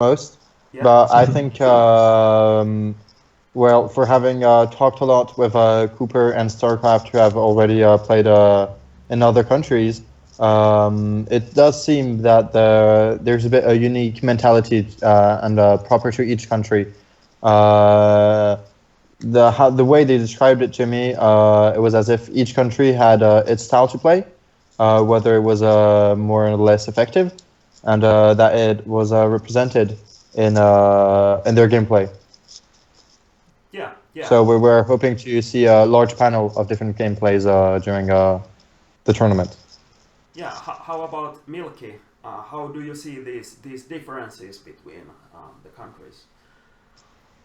most, Yeah. but I think well, for having talked a lot with Cooper and StarCraft, who have already played in other countries, it does seem that there's a bit a unique mentality and proper to each country. Uh, the way they described it to me, it was as if each country had its style to play, whether it was more or less effective, and that it was represented in their gameplay. Yeah. Yeah. So we were hoping to see a large panel of different gameplays during the tournament. Yeah. How about Milky? How do you see these differences between the countries?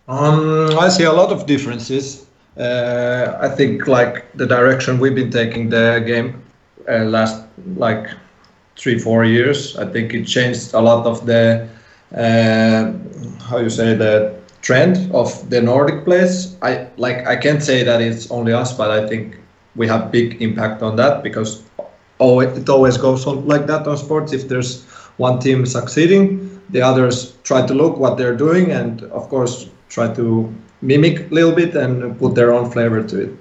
I see a lot of differences. I think like the direction we've been taking the game last like 3 4 years. I think it changed a lot of the uh, how you say the trend of the Nordic players. I can't say that it's only us, but I think we have big impact on that because it always goes on like that on sports. If there's one team succeeding, the others try to look what they're doing and of course try to mimic a little bit and put their own flavor to it.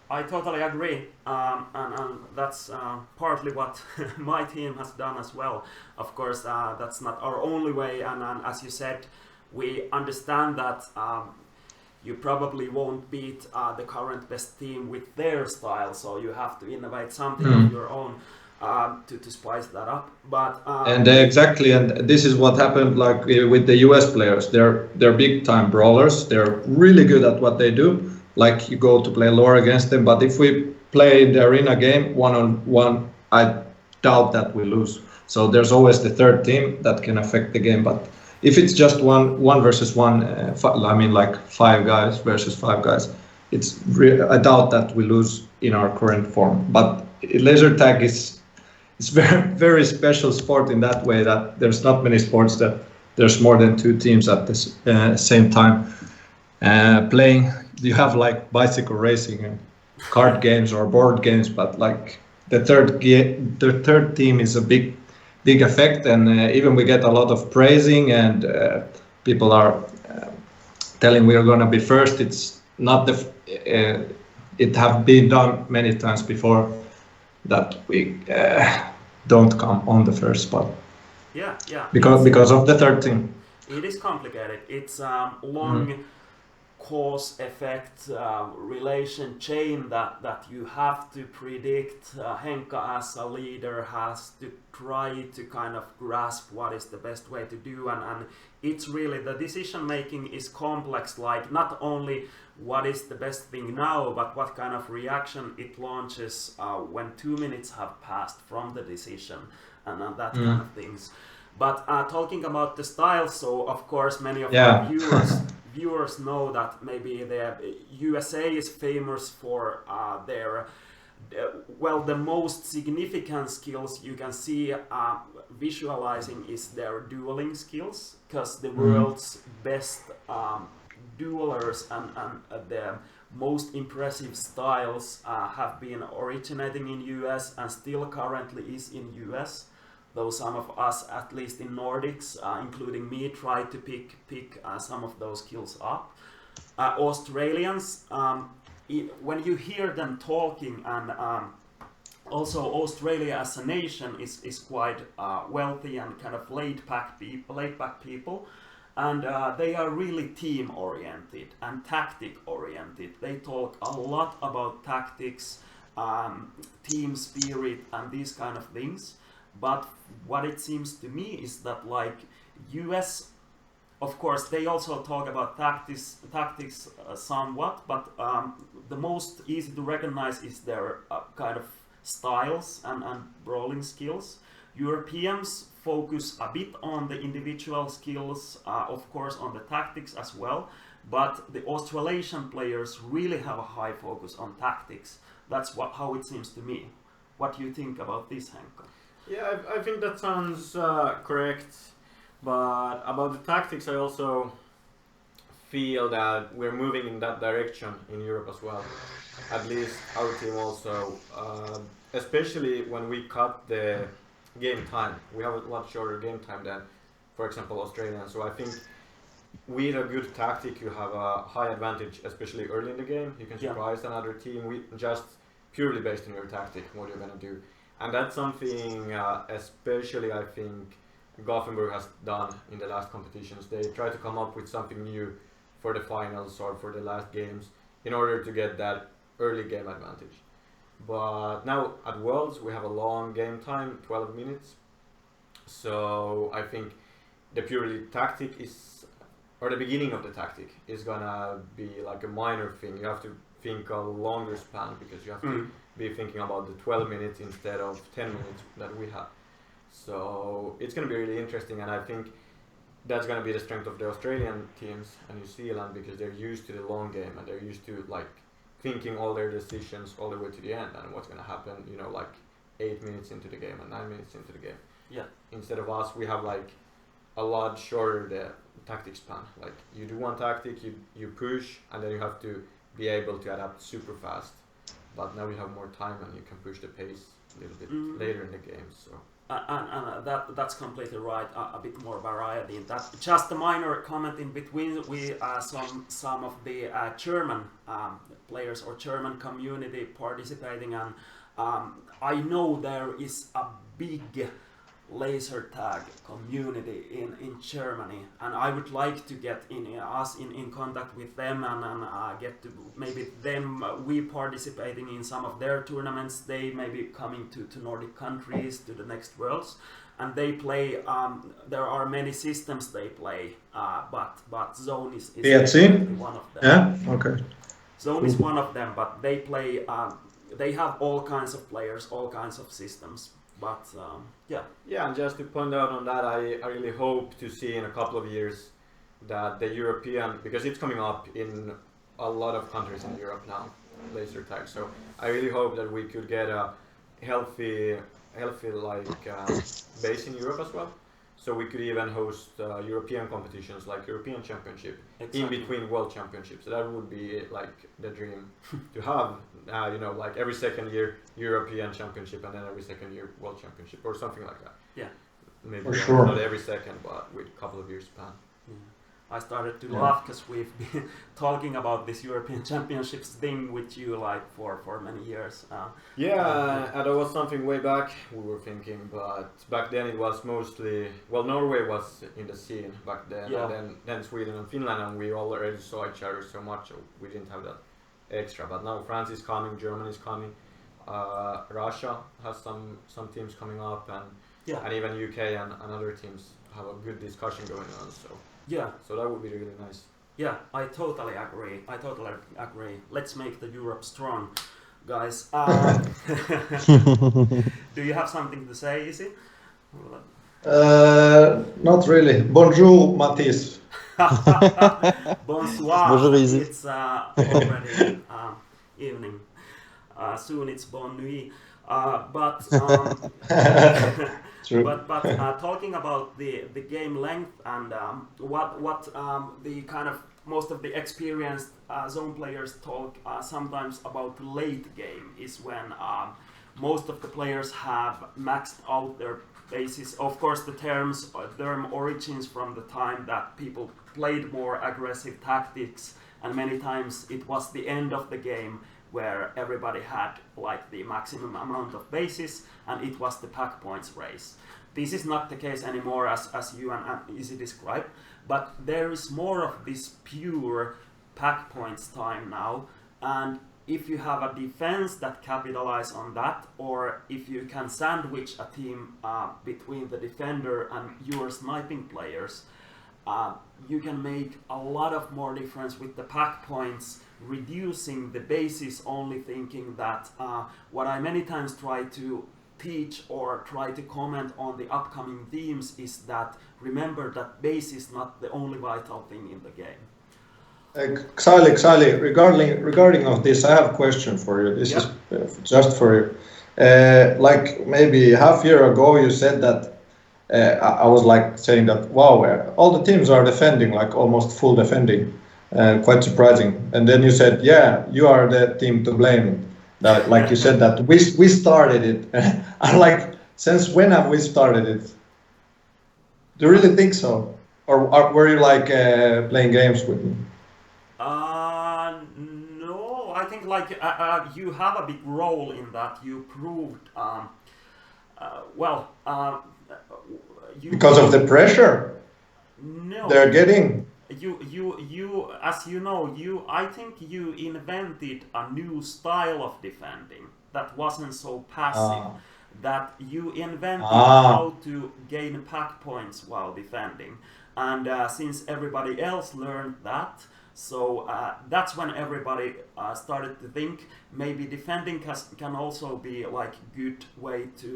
I totally agree, and that's partly what my team has done as well. Of course, that's not our only way, and as you said, we understand that you probably won't beat the current best team with their style, so you have to innovate something of Mm. your own to spice that up. But And exactly, and this is what happened like with the US players. They're big time brawlers. They're really good at what they do. Like you go to play lore against them, but if we play in the arena game one on one, I doubt that we lose. So there's always the third team that can affect the game. But if it's just one versus one, I mean like 5 guys versus 5 guys, I doubt that we lose in our current form. But laser tag is it's very special sport in that way that there's not many sports that there's more than two teams at the same time playing. You have like bicycle racing and card games or board games, but like the third team is a big effect, and even we get a lot of praising and people are telling we are going to be first. It's not it have been done many times before that we don't come on the first spot yeah, yeah, because of the third team. it is complicated. It's Mm. long cause effect relation chain that you have to predict. Henka as a leader has to try to kind of grasp what is the best way to do, and it's really the decision making is complex, like not only what is the best thing now, but what kind of reaction it launches when 2 minutes have passed from the decision, and that kind Mm. of things. But talking about the style, so of course many of our Yeah. viewers know that maybe the USA is famous for their well, the most significant skills you can see visualizing is their dueling skills, because the Mm. world's best duelers and the most impressive styles have been originating in US and still currently is in US, though some of us, at least in Nordics, including me, try to pick some of those skills up. Australians, when you hear them talking, and also Australia as a nation is quite wealthy and kind of laid back people, and they are really team oriented and tactic oriented. They talk a lot about tactics, team spirit, and these kind of things. But what it seems to me is that like US, of course, they also talk about tactics somewhat, but the most easy to recognize is their kind of styles and brawling skills. Europeans focus a bit on the individual skills, of course, on the tactics as well, but the Australasian players really have a high focus on tactics. That's how it seems to me. What do you think about this, Henka? Yeah, I think that sounds correct. But about the tactics, I also feel that we're moving in that direction in Europe as well. At least our team also, especially when we cut the game time. We have a lot shorter game time than for example, Australian. So I think with a good tactic, you have a high advantage, especially early in the game. You can surprise another team with just purely based on your tactic, what you're gonna do, and that's something especially I think Gothenburg has done in the last competitions. They try to come up with something new for the finals or for the last games in order to get that early game advantage. But now at Worlds we have a long game time, 12 minutes. So I think the purely tactic is, or the beginning of the tactic is gonna be like a minor thing. You have to think a longer span because you have to be thinking about the 12 minutes instead of 10 minutes that we have. So it's going to be really interesting, and I think that's going to be the strength of the Australian teams and New Zealand because they're used to the long game and they're used to like thinking all their decisions all the way to the end and what's going to happen, you know, like 8 minutes into the game and 9 minutes into the game. Yeah. Instead of us, we have like a lot shorter the tactic span. Like you do one tactic, you push, and then you have to be able to adapt super fast. But now we have more time and you can push the pace a little bit later in the game. So. And that's completely right. A bit more variety in that. Just a minor comment in between. We some of the German players or German community participating, and I know there is a big laser tag community in Germany, and I would like to get in contact with them and get to maybe them we participating in some of their tournaments. They may be coming to Nordic countries to the next Worlds, and they play there are many systems they play, but Zone is one of them. Yeah, okay. Zone is one of them, but they play they have all kinds of players, all kinds of systems. But yeah, and just to point out on that, I really hope to see in a couple of years that the European, because it's coming up in a lot of countries in Europe now, laser tag. So I really hope that we could get a healthy like base in Europe as well. So we could even host European competitions like European Championship in between World Championships. So that would be like the dream to have. You know, like every second year European Championship and then every second year World Championship or something like that. Yeah. Maybe for sure. Not every second, but with a couple of years span. I started to laugh because we've been talking about this European Championships thing with you like for many years. And that was something way back we were thinking, but back then it was mostly, well, Norway was in the scene back then, and then Sweden and Finland, and we already saw each other so much, so we didn't have that extra. But now France is coming, Germany is coming, Russia has some teams coming up, and even UK and other teams have a good discussion going on. So that would be really nice. Yeah, I totally agree. Let's make the Europe strong, guys. Do you have something to say, Isi? Not really. Bonjour, Mathis. Bonsoir. Bonjour, Isi. It's already evening. Soon it's bon nuit. True. But talking about the game length and what the kind of most of the experienced Zone players talk sometimes about the late game is when most of the players have maxed out their bases. Of course, the term origins from the time that people played more aggressive tactics, and many times it was the end of the game where everybody had like the maximum amount of bases, and it was the pack points race. This is not the case anymore as you and Izzy described, but there is more of this pure pack points time now, and if you have a defense that capitalize on that, or if you can sandwich a team between the defender and your sniping players, you can make a lot of more difference with the pack points, reducing the bases, only thinking that what I many times try to teach or try to comment on the upcoming themes is that remember that base is not the only vital thing in the game. Xyli, regarding of this, I have a question for you. This is just for you. Like maybe half year ago, you said that I was like saying that wow, all the teams are defending, like almost full defending, quite surprising. And then you said, yeah, you are the team to blame. That, like you said that we started it. I'm like, since when have we started it? Do you really think so? Or were you like playing games with me? No, I think like you have a big role in that. You proved, well, you Because of the pressure no, they're getting. you, as you know, I think you invented a new style of defending that wasn't so passive. Ah, That you invented ah, how to gain pack points while defending, and since everybody else learned that, so that's when everybody started to think maybe defending can also be like good way to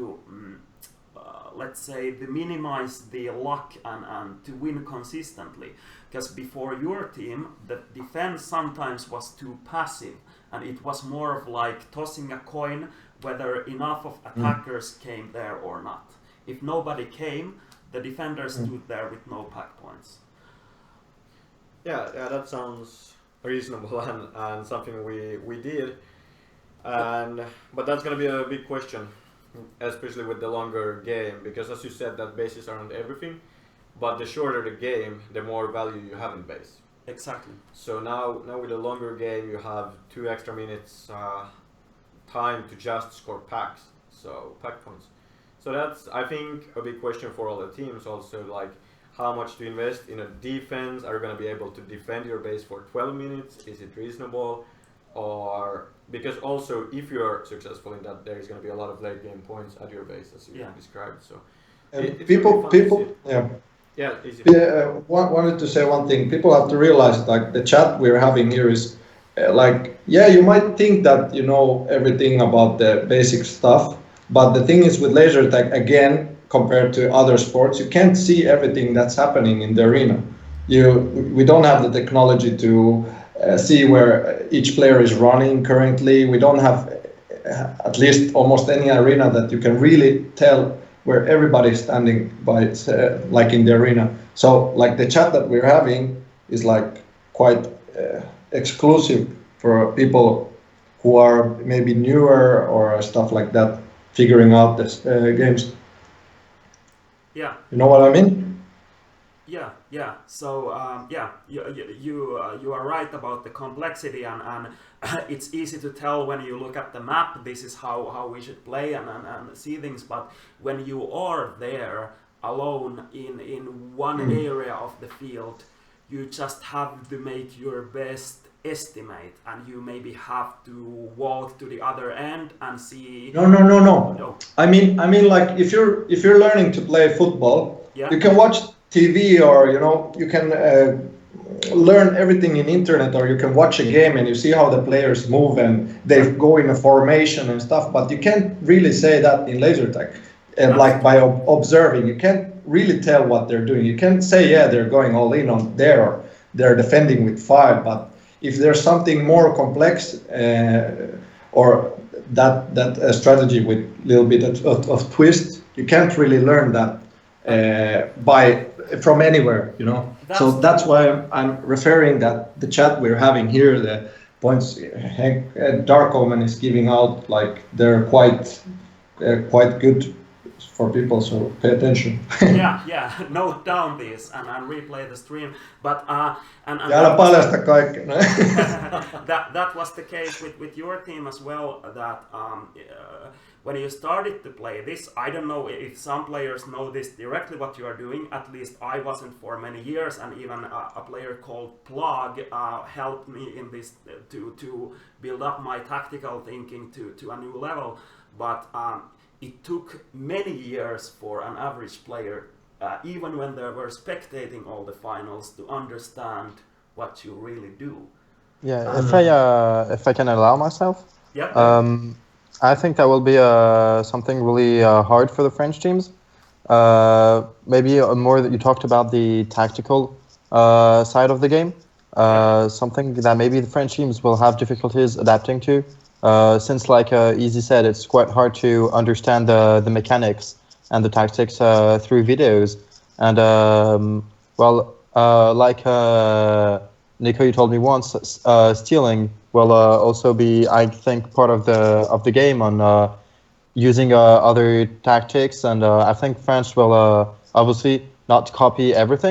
let's say to minimize the luck and to win consistently, because before your team the defense sometimes was too passive and it was more of like tossing a coin whether enough of mm, attackers came there or not. If nobody came, the defenders mm. stood there with no pack points. Yeah, that sounds reasonable and something we did. And but that's gonna be a big question, especially with the longer game, because as you said, that bases around everything. But the shorter the game, the more value you have in base. Exactly. So now with a longer game, you have 2 extra minutes time to just score packs, so pack points. So that's I think a big question for all the teams also, like how much to invest in a defense. Are you going to be able to defend your base for 12 minutes? Is it reasonable? Or because also if you're successful in that, there is going to be a lot of late game points at your base as you Yeah. described. So And it's going to be fun to see. yeah. Yeah, easy. Yeah, wanted to say one thing. People have to realize, like the chat we're having here is, like, yeah, you might think that you know everything about the basic stuff, but the thing is with laser tag, again, compared to other sports, you can't see everything that's happening in the arena. We don't have the technology to see where each player is running currently. We don't have at least almost any arena that you can really tell where everybody's standing by like in the arena. So like the chat that we're having is like quite exclusive for people who are maybe newer or stuff like that, figuring out this games. Yeah. You know what I mean? Yeah. So yeah, you are right about the complexity, and it's easy to tell when you look at the map. This is how we should play and see things. But when you are there alone in one Mm. area of the field, you just have to make your best estimate, and you maybe have to walk to the other end and see. No. No, I mean, like if you're learning to play football, yeah, you can watch TV or you can learn everything in internet, or you can watch a game and you see how the players move and they yeah, go in a formation and stuff. But you can't really say that in laser tag, that's like by true. observing. You can't really tell what they're doing. You can't say yeah they're going all in on there or they're defending with five. But if there's something more complex or that strategy with a little bit of twist, you can't really learn that Uh, by from anywhere. So that's that's true. why I'm referring that the chat we're having here, the points Hank Darkomen is giving out, like they're quite good for people. So pay attention. Yeah. Note down this and replay the stream. But and Ja älä that was paljasta kaikkea. that was the case with your team as well. That when you started to play this, I don't know if some players know this directly what you are doing. At least I wasn't for many years, and even a player called Plug helped me in this to build up my tactical thinking to a new level. But it took many years for an average player, even when they were spectating all the finals, to understand what you really do. Yeah, Um, if I can allow myself, yeah, I think that will be something really hard for the French teams. Maybe more that you talked about the tactical side of the game. yeah, Something that maybe the French teams will have difficulties adapting to, since, like Easy said, it's quite hard to understand the mechanics and the tactics through videos. And well, like Nico, you told me once, stealing will also be, I think, part of the game on using other tactics, and I think France will obviously not copy everything.